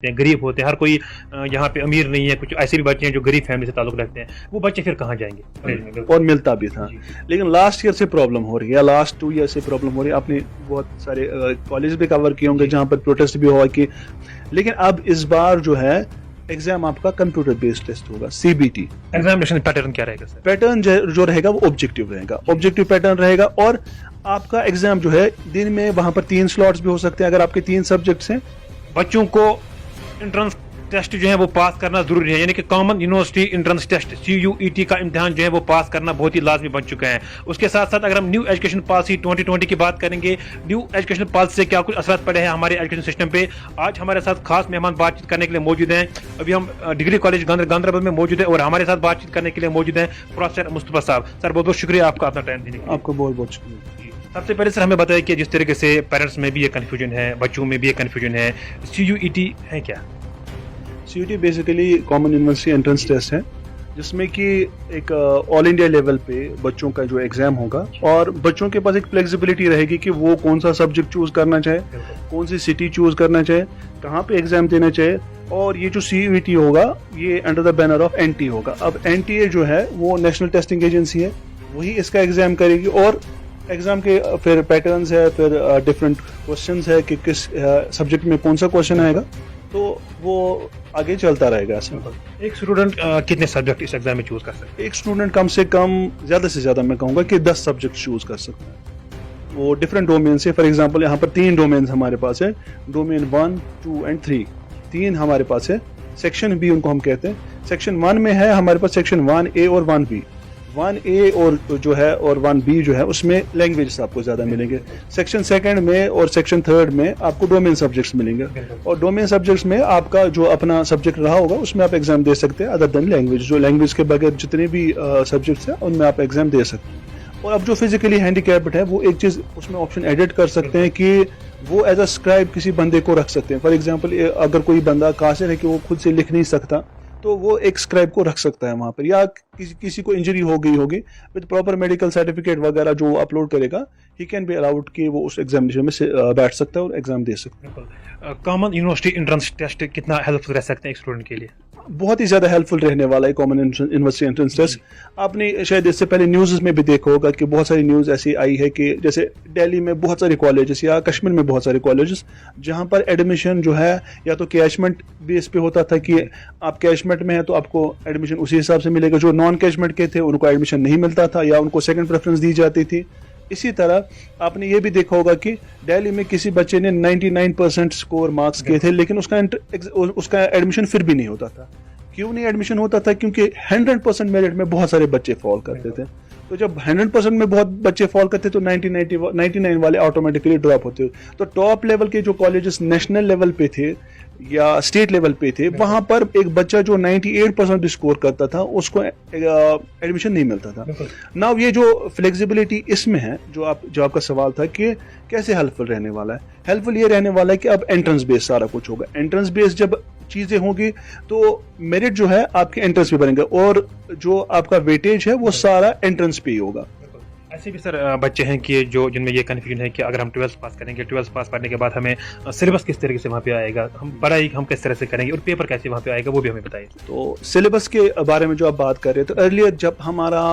गरीब होते हैं, हर कोई यहाँ पे अमीर नहीं है, कुछ ऐसे भी बच्चे हैं जो गरीब फैमिली से ताल्लुक रखते हैं, वो बच्चे फिर कहाँ जाएंगे? और मिलता भी था। लेकिन लास्ट ईयर से प्रॉब्लम हो रही है, लास्ट 2 ईयर से प्रॉब्लम हो रही है। आपने बहुत सारे कॉलेज भी कवर किए होंगे जहाँ पर प्रोटेस्ट भी हुआ कि, लेकिन अब इस बार जो है एग्जाम आपका कंप्यूटर बेस्ड टेस्ट होगा, CBT। एग्जामिनेशन पैटर्न क्या रहेगा सर? पैटर्न जो रहेगा वो ऑब्जेक्टिव रहेगा, ऑब्जेक्टिव पैटर्न रहेगा। और आपका एग्जाम जो है दिन में वहां पर 3 स्लॉट्स भी हो सकते हैं अगर आपके 3 सब्जेक्ट्स हैं। बच्चों को एंट्रेंस टेस्ट जो है वो पास करना जरूरी है, यानी कि common university entrance test CUET का इम्तिहान जो है वो पास करना बहुत ही लाजमी बन चुका है। उसके साथ साथ अगर हम न्यू एजुकेशन पॉलिसी 2020 की बात करेंगे, न्यू एजुकेशन पॉलिसी से क्या कुछ असर पड़े हैं हमारे एजुकेशन सिस्टम पे, आज हमारे साथ खास मेहमान बातचीत करने के लिए मौजूद हैं। अभी हम डिग्री कॉलेज गांधरबल में मौजूद है और हमारे साथ बातचीत करने के लिए मौजूद हैं प्रोफेसर मुस्तफा साहब। सर बहुत बहुत शुक्रिया आपका अपना टाइम देने के लिए। आपको बहुत बहुत शुक्रिया। सबसे पहले सर हमें बताइए कि जिस तरीके से पेरेंट्स में भी ये कन्फ्यूजन है, बच्चों में भी ये कन्फ्यूजन है, CUET है क्या? CUET basically common university entrance test है, जिसमें कि एक ऑल इंडिया लेवल पे बच्चों का जो एग्जाम होगा और बच्चों के पास एक फ्लेक्सिबिलिटी रहेगी कि वो कौन सा सब्जेक्ट चूज करना चाहे, कौन सी सिटी चूज करना चाहे, कहाँ पे एग्जाम देना चाहे। और ये जो CUET होगा ये under the banner of NTA होगा। अब NTA जो है वो नेशनल टेस्टिंग एजेंसी है, वही इसका एग्जाम करेगी। और एग्जाम के फिर पैटर्न्स है, फिर डिफरेंट क्वेश्चंस है कि किस सब्जेक्ट में कौन सा क्वेश्चन आएगा, तो वो आगे चलता रहेगा। एक स्टूडेंट कितने सब्जेक्ट इस एग्जाम में चूज कर सकते हैं? एक स्टूडेंट कम से कम ज्यादा से ज्यादा मैं कहूंगा कि 10 सब्जेक्ट चूज कर सकता है। वो डिफरेंट डोमेन से, फॉर एग्जांपल यहाँ पर 3 डोमेन हमारे पास है, डोमेन 1, 2 एंड 3, 3 हमारे पास है। सेक्शन बी उनको हम कहते हैं। सेक्शन 1 में है हमारे पास सेक्शन 1A और 1B। 1A और जो है और 1B जो है उसमें लैंग्वेज आपको ज्यादा मिलेंगे। सेक्शन 2 में और सेक्शन 3 में आपको डोमेन सब्जेक्ट्स मिलेंगे, और डोमेन सब्जेक्ट्स में आपका जो अपना सब्जेक्ट रहा होगा उसमें आप एग्जाम दे सकते हैं, अदर देन लैंग्वेज। जो लैंग्वेज के बगैर जितने भी सब्जेक्ट्स हैं उनमें आप एग्जाम दे सकते हैं। और अब जो फिजिकली हैंडीकैप्ड है वो एक चीज उसमें ऑप्शन एडिट कर सकते हैं कि वो एज अ स्क्राइब किसी बंदे को रख सकते हैं। फॉर एग्जाम्पल अगर कोई बंदा कासिर है कि वो खुद से लिख नहीं सकता, तो वो एक स्क्राइब को रख सकता है वहां पर। या किसी को इंजरी हो गई होगी, विद प्रॉपर मेडिकल सर्टिफिकेट वगैरह जो अपलोड करेगा, ही कैन बी अलाउड कि वो उस एग्जामिनेशन में बैठ सकता है और एग्जाम दे सकता है। कॉमन यूनिवर्सिटी एंट्रेंस टेस्ट कितना हेल्पफुल रह सकते हैं एक स्टूडेंट के लिए? बहुत ही ज्यादा हेल्पफुल रहने वाला है कॉमन यूनिवर्सिटी एंट्रेंस टेस्ट। आपने शायद इससे पहले न्यूज़ में भी देखा होगा कि बहुत सारी न्यूज़ ऐसी आई है कि जैसे दिल्ली में बहुत सारे कॉलेजेस या कश्मीर में बहुत सारे कॉलेजेस जहां पर एडमिशन जो है या तो कैशमेंट बेस पे होता था कि आप कैशमेंट में है तो आपको एडमिशन उसी हिसाब से मिलेगा, जो नॉन कैशमेंट के थे उनको एडमिशन नहीं मिलता था या उनको सेकंड प्रेफरेंस दी जाती थी। इसी तरह आपने ये भी देखा होगा कि दिल्ली में किसी बच्चे ने 99% स्कोर मार्क्स किए थे, लेकिन उसका एडमिशन फिर भी नहीं होता था। क्यों नहीं एडमिशन होता था? क्योंकि 100% मेरिट में बहुत सारे बच्चे फॉल करते थे। तो जब 100% में बहुत बच्चे फॉल करते तो 99 वाले ऑटोमेटिकली ड्रॉप होते। तो टॉप लेवल के जो कॉलेजेस नेशनल लेवल पे थे या स्टेट लेवल पे थे, वहां पर एक बच्चा जो 98% भी स्कोर करता था उसको एडमिशन नहीं मिलता था। नाउ ये जो फ्लेक्सिबिलिटी इसमें है, जो आपका सवाल था कि कैसे हेल्पफुल रहने वाला है, हेल्पफुल ये रहने वाला है कि अब एंट्रेंस बेस्ड सारा कुछ होगा। एंट्रेंस बेस्ड जब चीजें होंगी तो मेरिट जो है आपके एंट्रेंस पे बनेगा और जो आपका वेटेज है वो सारा एंट्रेंस पे ही होगा। ऐसे भी सर बच्चे हैं कि जो जिनमें ये कन्फ्यूजन है कि अगर हम 12th पास करेंगे, 12th पास करने के बाद हमें सिलेबस किस तरीके से वहाँ पे आएगा, हम पढ़ाई हम किस तरह से करेंगे और पेपर कैसे वहाँ पे आएगा, वो भी हमें बताइए। तो सिलेबस के बारे में जो आप बात कर रहे हैं, तो अर्लियर जब हमारा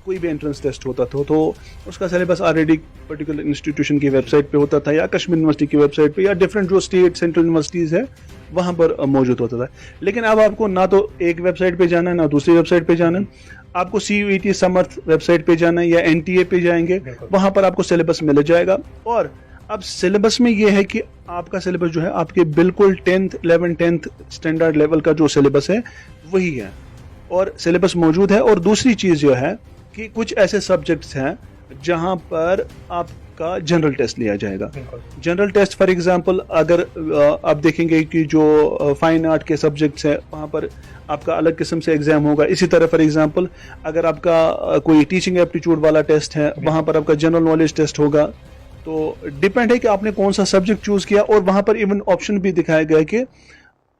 कोई भी एंट्रेंस टेस्ट होता था तो उसका सिलेबस ऑलरेडी पर्टिकुलर इंस्टीट्यूशन की वेबसाइट पे होता था या कश्मीर यूनिवर्सिटी की वेबसाइट पे या डिफरेंट जो स्टेट सेंट्रल यूनिवर्सिटीज है वहां पर मौजूद होता था। लेकिन अब आपको ना तो एक वेबसाइट पे जाना है ना दूसरी वेबसाइट पे जाना है, आपको CUET समर्थ वेबसाइट पे जाना है या NTA पे जाएंगे, वहां पर आपको सिलेबस मिल जाएगा। और अब सिलेबस में ये है कि आपका सिलेबस जो है आपके बिल्कुल 10th 11th 10th standard level का जो सिलेबस है वही है और सिलेबस मौजूद है। और दूसरी चीज जो है कि कुछ ऐसे सब्जेक्ट्स हैं जहां पर आपका जनरल टेस्ट लिया जाएगा। जनरल टेस्ट फॉर एग्जांपल अगर आप देखेंगे कि जो फाइन आर्ट के सब्जेक्ट्स हैं वहां पर आपका अलग किस्म से एग्जाम होगा। इसी तरह फॉर एग्जांपल अगर आपका कोई टीचिंग एप्टीट्यूड वाला टेस्ट है वहां पर आपका जनरल नॉलेज टेस्ट होगा। तो डिपेंड है कि आपने कौन सा सब्जेक्ट चूज किया। और वहां पर इवन ऑप्शन भी दिखाया गया कि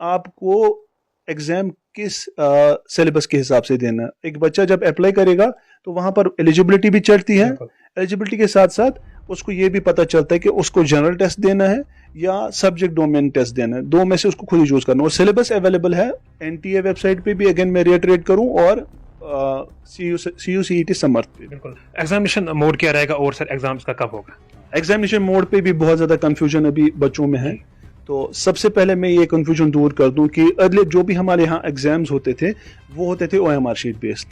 आपको एग्जाम किस सिलेबस के हिसाब से देना है। एक बच्चा जब अप्लाई करेगा तो वहां पर एलिजिबिलिटी भी चढ़ती है, एलिजिबिलिटी के साथ साथ उसको ये भी पता चलता है कि उसको जनरल टेस्ट देना है या सब्जेक्ट डोमेन टेस्ट देना है, दो में से उसको खुद ही चूज करना। और सिलेबस अवेलेबल है एनटीए वेबसाइट पे भी, अगेन मैं रिएटरेट करूं, और CUCET समर्थ पे। बिल्कुल। एग्जामिनेशन मोड क्या रहेगा और सर एग्जाम्स का कब होगा? एग्जामिनेशन मोड पे भी बहुत ज्यादा कंफ्यूजन अभी बच्चों में है। तो सबसे पहले मैं ये कंफ्यूजन दूर कर दूं कि अर्ली जो भी हमारे यहाँ एग्जाम्स होते थे वो होते थे OMR शीट बेस्ड,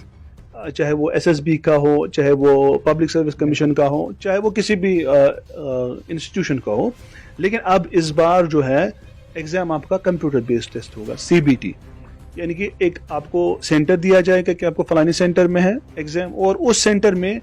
चाहे वो SSB का हो, चाहे वो पब्लिक सर्विस कमीशन का हो, चाहे वो किसी भी इंस्टीट्यूशन का हो। लेकिन अब इस बार जो है एग्जाम आपका कंप्यूटर बेस्ड टेस्ट होगा, CBT, यानी कि एक आपको सेंटर दिया जाएगा कि आपको फलानी सेंटर में है एग्जाम, और उस सेंटर में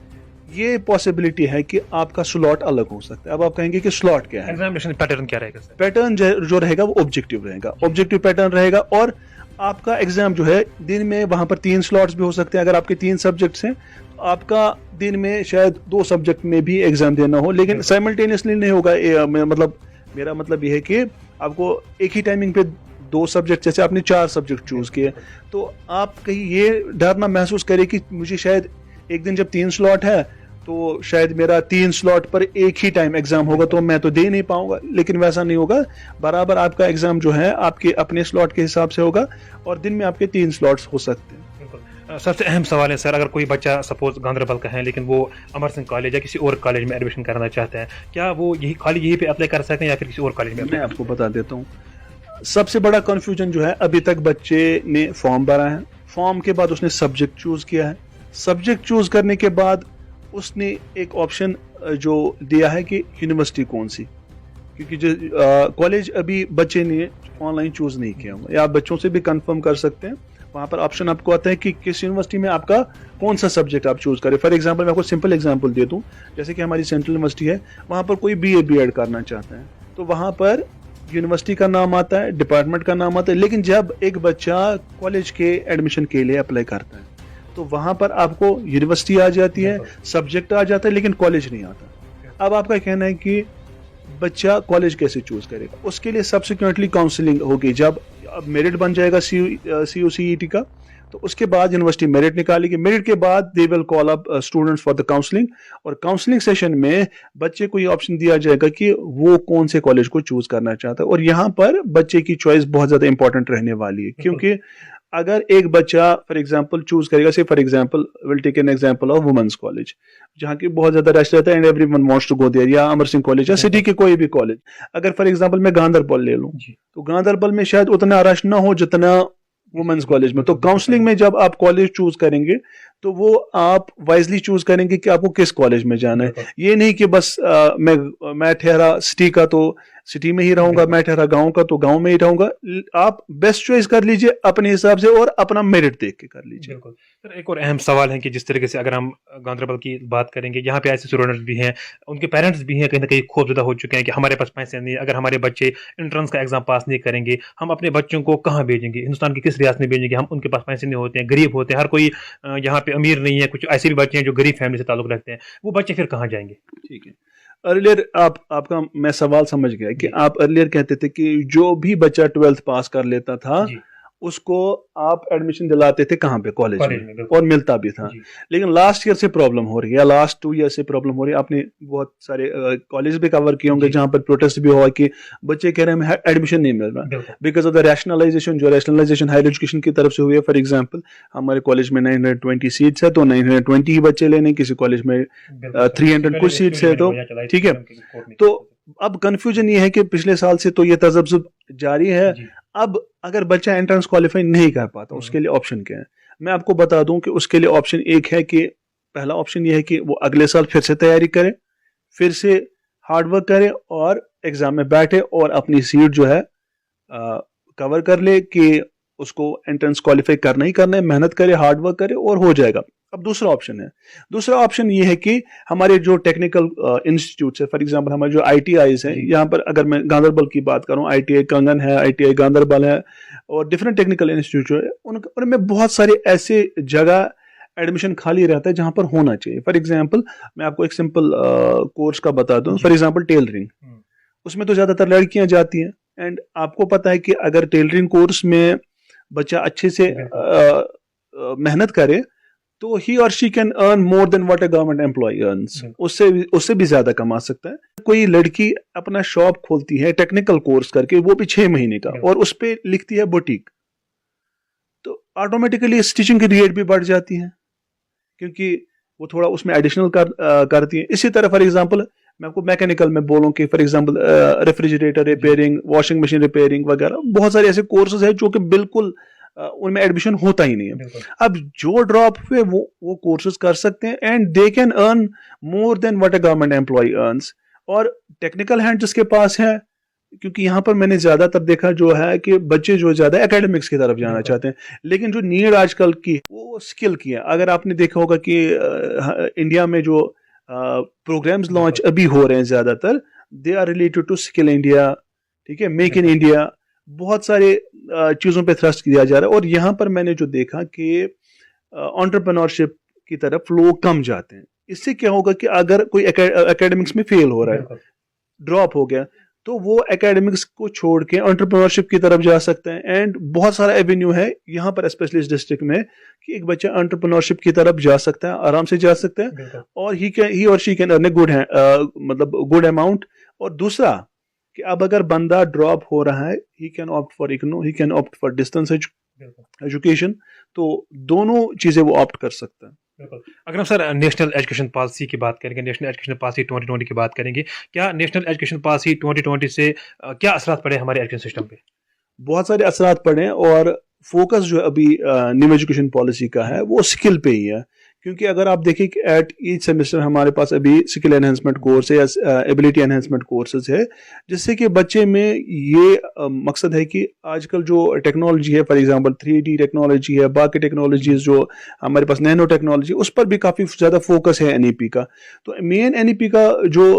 ये पॉसिबिलिटी है कि आपका स्लॉट अलग हो सकता है। अब आप कहेंगे कि स्लॉट क्या है? एग्जामिनेशन पैटर्न क्या रहेगा सर? पैटर्न जो रहेगा वो ऑब्जेक्टिव रहेगा, ऑब्जेक्टिव पैटर्न रहेगा। और आपका एग्जाम जो है दिन में वहां पर 3 स्लॉट्स भी हो सकते हैं। अगर आपके 3 सब्जेक्ट्स हैं तो आपका दिन में शायद 2 सब्जेक्ट में भी एग्जाम देना हो, लेकिन साइमल्टेनियसली नहीं होगा। मतलब मेरा मतलब ये है कि आपको एक ही टाइमिंग पे 2 सब्जेक्ट, जैसे आपने 4 सब्जेक्ट चूज किए, तो आप कहीं ये डर ना महसूस करें कि मुझे शायद एक दिन जब 3 स्लॉट है तो शायद मेरा 3 स्लॉट पर एक ही टाइम एग्जाम होगा तो मैं तो दे नहीं पाऊंगा। लेकिन वैसा नहीं होगा, बराबर आपका एग्जाम जो है आपके अपने स्लॉट के हिसाब से होगा, और दिन में आपके 3 स्लॉट्स हो सकते हैं। सबसे अहम सवाल है सर, अगर कोई बच्चा सपोज गांधरबल का है लेकिन वो अमर सिंह कॉलेज या किसी और कॉलेज में एडमिशन करना चाहता है, क्या वो यही पे अप्लाई कर सकते हैं या फिर किसी और कॉलेज में? मैं आपको बता देता हूँ, सबसे बड़ा कंफ्यूजन जो है, अभी तक बच्चे ने फॉर्म भरा है, फॉर्म के बाद उसने सब्जेक्ट चूज किया है, सब्जेक्ट चूज करने के बाद उसने एक ऑप्शन जो दिया है कि यूनिवर्सिटी कौन सी, क्योंकि जो कॉलेज अभी बच्चे ने ऑनलाइन चूज नहीं किया हुआ, या आप बच्चों से भी कंफर्म कर सकते हैं। वहां पर ऑप्शन आपको आता है कि किस यूनिवर्सिटी में आपका कौन सा सब्जेक्ट आप चूज करें। फॉर एग्जांपल मैं आपको सिंपल एग्जांपल दे दूं, जैसे कि हमारी सेंट्रल यूनिवर्सिटी है, वहां पर कोई BA BEd करना चाहता है तो वहां पर यूनिवर्सिटी का नाम आता है, डिपार्टमेंट का नाम आता है। लेकिन जब एक बच्चा कॉलेज के एडमिशन के लिए अप्लाई करता है तो वहां पर आपको यूनिवर्सिटी आ जाती है, सब्जेक्ट आ जाता है, लेकिन कॉलेज नहीं आता। अब आपका कहना है कि बच्चा कॉलेज कैसे चूज करेगा? उसके लिए सब्सिक्वेंटली काउंसलिंग होगी। जब अब मेरिट बन जाएगा CUCET का, तो उसके बाद यूनिवर्सिटी मेरिट निकालेगी, मेरिट के बाद they will call up students for the counselling, और काउंसलिंग सेशन में बच्चे को ये ऑप्शन दिया जाएगा कि वो कौन से कॉलेज को चूज करना चाहता है। और यहाँ पर बच्चे की चॉइस बहुत ज्यादा इंपॉर्टेंट रहने वाली है, क्योंकि अगर एक बच्चा फॉर एग्जांपल चूज करेगा, say for example will take an example of women's college, जहाँ की बहुत ज्यादा रश रहता है and everyone wants to go there, या अमर सिंह कॉलेज या सिटी के कोई भी कॉलेज। अगर फॉर एग्जांपल मैं गांधरबल ले लूं तो गांधरबल में शायद उतना रश ना हो जितना वुमेन्स कॉलेज में। तो काउंसलिंग में जब आप कॉलेज चूज करेंगे तो वो आप वाइजली चूज करेंगे कि आपको किस कॉलेज में जाना है। ये नहीं कि बस मैं ठहरा सिटी का तो सिटी में ही रहूंगा, मैं ठहरा गांव का तो गांव में ही रहूंगा। आप बेस्ट चॉइस कर लीजिए अपने हिसाब से और अपना मेरिट देख के कर लीजिए। बिल्कुल सर, एक और अहम सवाल है कि जिस तरीके से अगर हम गांधरबल की बात करेंगे, यहाँ पे ऐसे स्टूडेंट्स भी हैं, उनके पेरेंट्स भी हैं कहीं ना कहीं खौफजदा हो चुके हैं कि हमारे पास पैसे नहीं, अगर हमारे बच्चे एंट्रेंस का एग्जाम पास नहीं करेंगे हम अपने बच्चों को कहाँ भेजेंगे, हिंदुस्तान की किस रियासत में भेजेंगे? हम उनके पास पैसे नहीं होते हैं, गरीब होते हैं, हर कोई यहाँ पे अमीर नहीं है, कुछ ऐसे भी बच्चे हैं जो गरीब फैमिली से ताल्लुक रखते हैं, वो बच्चे फिर कहाँ जाएंगे? ठीक है, अर्लियर आपका मैं सवाल समझ गया कि आप अर्लियर कहते थे कि जो भी बच्चा 12th पास कर लेता था उसको आप एडमिशन दिलाते थे कहाँ पे? कॉलेज में, और मिलता भी था। लेकिन लास्ट ईयर से प्रॉब्लम हो रही है, या लास्ट 2 ईयर से प्रॉब्लम हो रही है। आपने बहुत सारे कॉलेज भी कवर किए होंगे जहाँ पर प्रोटेस्ट भी हुआ कि बच्चे कह रहे हैं हमें एडमिशन नहीं मिल रहा बिकॉज ऑफ द रैशनलाइजेशन, जो रैशनलाइजेशन हायर एजुकेशन की तरफ से हुई है। फॉर एग्जाम्पल हमारे कॉलेज में 920 सीट्स है तो 920 ही बच्चे लेने, किसी कॉलेज में 300 कुछ सीट्स है, तो ठीक है। तो अब कंफ्यूजन ये है कि पिछले साल से तो ये तजब्जुब जारी है। अब अगर बच्चा एंट्रेंस क्वालिफाई नहीं कर पाता उसके लिए ऑप्शन क्या है? मैं आपको बता दूं कि उसके लिए ऑप्शन एक है कि पहला ऑप्शन ये है कि वो अगले साल फिर से तैयारी करे, फिर से हार्डवर्क करे और एग्जाम में बैठे और अपनी सीट जो है कवर कर ले कि उसको एंट्रेंस क्वालिफाई करना ही करना है, मेहनत करे, हार्डवर्क करे और हो जाएगा। अब दूसरा ऑप्शन है, दूसरा ऑप्शन ये है कि हमारे जो टेक्निकल इंस्टीट्यूट्स है, फॉर एग्जांपल हमारे जो ITIs है, यहाँ पर अगर मैं गांधरबल की बात करूँ, ITI कंगन है, ITI गांधरबल है और डिफरेंट टेक्निकल इंस्टीट्यूट है, उनमें बहुत सारे ऐसे जगह एडमिशन खाली रहता है जहां पर होना चाहिए। फॉर एग्जांपल मैं आपको एक सिंपल कोर्स का बता दूं, फॉर एग्जांपल टेलरिंग, उसमें तो ज्यादातर लड़कियां जाती हैं एंड आपको पता है कि अगर टेलरिंग कोर्स में बच्चा अच्छे से मेहनत करे तो ही और she can earn more than what a government employee earns, उससे भी ज्यादा कमा सकता है। कोई लड़की अपना शॉप खोलती है टेक्निकल कोर्स करके, वो भी 6 महीने का, और उस पे लिखती है बुटीक, तो ऑटोमेटिकली स्टिचिंग की रेट भी बढ़ जाती है, क्योंकि वो थोड़ा उसमें एडिशनल करती है। इसी तरह फॉर एग्जांपल मैं आपको मैकेनिकल में बोलूं कि for example refrigerator repairing, washing machine repairing वगैरह, बहुत सारे ऐसे कोर्सेज है जो कि बिल्कुल उनमें एडमिशन होता ही नहीं है। अब जो ड्रॉप हुए वो कोर्सेज कर सकते हैं, and they can earn more than what a government employee earns. और टेक्निकल हैंड जिसके पास है, क्योंकि यहाँ पर मैंने ज्यादातर देखा जो है कि बच्चे जो ज्यादा एकेडमिक्स की तरफ जाना चाहते हैं, लेकिन जो नीड आजकल की वो स्किल की है। अगर आपने देखा होगा कि इंडिया में जो प्रोग्राम्स लॉन्च अभी हो रहे हैं ज्यादातर, they are related to skill India, ठीक है, मेक इन इंडिया, बहुत सारे चीजों पे थ्रस्ट किया जा रहा है। और यहाँ पर मैंने जो देखा कि एंटरप्रेन्योरशिप की तरफ लोग कम जाते हैं। इससे क्या होगा कि अगर कोई एकेडमिक्स में फेल हो रहा है, ड्रॉप हो गया, तो वो एकेडमिक्स को छोड़ के एंटरप्रेन्योरशिप की तरफ जा सकते हैं। एंड बहुत सारा एवेन्यू है यहाँ पर स्पेशली इस डिस्ट्रिक्ट में कि एक बच्चा एंटरप्रेन्योरशिप की तरफ जा सकता है, आराम से जा सकता है, और ही और she can earn a good मतलब गुड अमाउंट। और दूसरा कि अब अगर बंदा ड्रॉप हो रहा है, he can opt for IGNOU, he can opt for distance education, तो दोनों चीजें वो ऑप्ट कर सकता है। अगर हम सर नेशनल एजुकेशन पॉलिसी की बात करेंगे, नेशनल एजुकेशन पॉलिसी 2020 की बात करेंगे, क्या नेशनल एजुकेशन पॉलिसी 2020 से क्या असरात पड़े हमारे एजुकेशन सिस्टम पे? बहुत सारे असरात पड़े, और फोकस जो अभी न्यू एजुकेशन पॉलिसी का है वो स्किल पे ही है। क्योंकि अगर आप देखें कि एट ईच सेमेस्टर हमारे पास अभी स्किल एनहेंसमेंट कोर्स है या एबिलिटी एनहेंसमेंट कोर्सेज है, जिससे कि बच्चे में ये मकसद है कि आजकल जो टेक्नोलॉजी है, फॉर एग्जांपल 3D टेक्नोलॉजी है, बाकी टेक्नोलॉजीज जो हमारे पास नैनो टेक्नोलॉजी, उस पर भी काफ़ी ज़्यादा फोकस है एनईपी का। तो मेन एनईपी का जो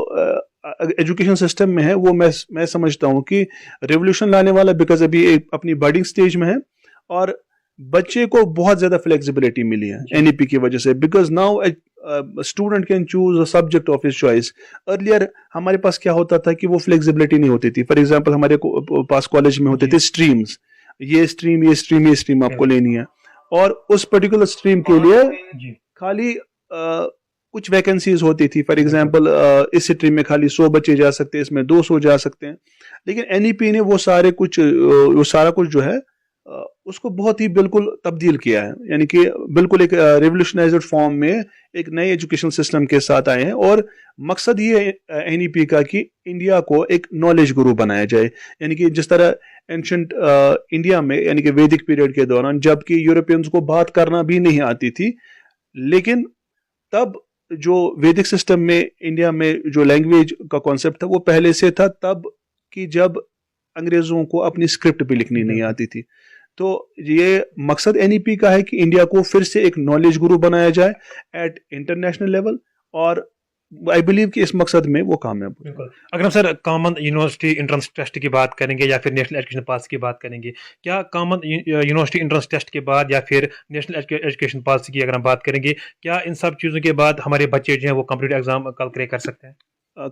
एजुकेशन सिस्टम में है वो मैं समझता हूँ कि रेवोल्यूशन लाने वाला, बिकॉज अभी एक अपनी बर्डिंग स्टेज में है, और बच्चे को बहुत ज्यादा फ्लेक्सिबिलिटी मिली है एनईपी की वजह से, because now student can choose a subject of his choice. Earlier हमारे पास क्या होता था कि वो फ्लेक्सिबिलिटी नहीं होती थी। फॉर एग्जांपल हमारे पास कॉलेज में होते थे स्ट्रीम्स, ये स्ट्रीम आपको लेनी है, और उस पर्टिकुलर स्ट्रीम के लिए खाली कुछ वैकेंसीज होती थी। फॉर एग्जांपल इस स्ट्रीम में खाली 100 बच्चे जा सकते हैं, इसमें 200 जा सकते हैं। लेकिन एनईपी ने वो सारा कुछ जो है उसको बहुत ही बिल्कुल तब्दील किया है, यानी कि बिल्कुल एक रेवोल्यूशनाइज्ड फॉर्म में एक नए एजुकेशन सिस्टम के साथ आए हैं। और मकसद ये है एनईपी का कि इंडिया को एक नॉलेज गुरु बनाया जाए, यानी कि जिस तरह एंशंट इंडिया में, यानी कि वैदिक पीरियड के दौरान, जबकि यूरोपियंस को बात करना भी नहीं आती थी, लेकिन तब जो वैदिक सिस्टम में इंडिया में जो लैंग्वेज का कॉन्सेप्ट था वो पहले से था, तब कि जब अंग्रेजों को अपनी स्क्रिप्ट भी लिखनी नहीं आती थी। तो ये मकसद एनईपी का है कि इंडिया को फिर से एक नॉलेज गुरु बनाया जाए एट इंटरनेशनल लेवल, और आई बिलीव कि इस मकसद में वो कामयाब हो। अगर हम sir common university entrance test की बात करेंगे या फिर नेशनल एजुकेशन पॉलिसी की बात करेंगे, क्या कॉमन यूनिवर्सिटी एंट्रेंस टेस्ट के बाद या फिर नेशनल एजुकेशन पॉलिसी की अगर हम बात करेंगे, क्या इन सब चीज़ों के बाद हमारे बच्चे जो हैं वो कॉम्पिटिटिव एग्जाम कल क्रैक कर सकते हैं?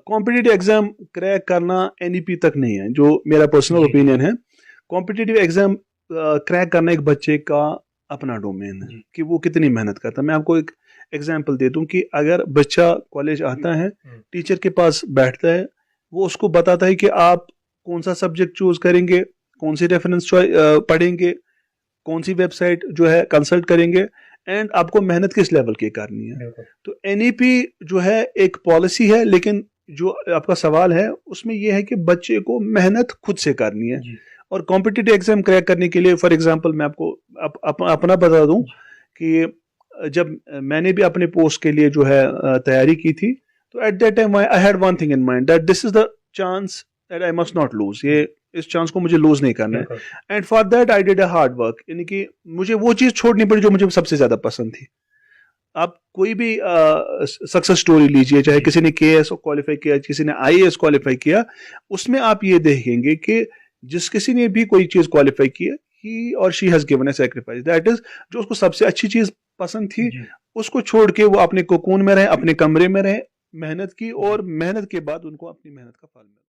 कॉम्पिटिटिव एग्जाम क्रैक करना एनईपी तक नहीं है, जो मेरा पर्सनल ओपिनियन है। कॉम्पिटिटिव एग्जाम क्रैक करना एक बच्चे का अपना डोमेन है कि वो कितनी मेहनत करता है। मैं आपको एक एग्जांपल दे दूं कि अगर बच्चा कॉलेज आता है, टीचर के पास बैठता है, वो उसको बताता है कि आप कौन सा सब्जेक्ट चूज करेंगे, कौन सी रेफरेंस पढ़ेंगे, कौन सी वेबसाइट जो है कंसल्ट करेंगे, एंड आपको मेहनत किस लेवल की करनी है। तो एनईपी जो है एक पॉलिसी है, लेकिन जो आपका सवाल है उसमें यह है कि बच्चे को मेहनत खुद से करनी है। और कॉम्पिटिटिव एग्जाम क्रैक करने के लिए, फॉर एग्जांपल मैं आपको अपना बता दूं कि जब मैंने भी अपने पोस्ट के लिए जो है तैयारी की थी, तो at that time I had one thing in mind, that this is the chance that I must not lose, ये इस चांस को मुझे लूज नहीं करना है। And for that I did a hard work, यानी कि मुझे वो चीज छोड़नी पड़ी जो मुझे सबसे ज्यादा पसंद थी। आप कोई भी सक्सेस स्टोरी लीजिए, चाहे किसी ने केएस क्वालिफाई किया, किसी ने आईएएस क्वालिफाई किया, उसमें आप ये देखेंगे कि जिस किसी ने भी कोई चीज क्वालिफाई की है, ही और she has given a sacrifice, that is जो उसको सबसे अच्छी चीज पसंद थी उसको छोड़ के वो अपने कोकून में रहे, अपने कमरे में रहे, मेहनत की, और मेहनत के बाद उनको अपनी मेहनत का फल मिला।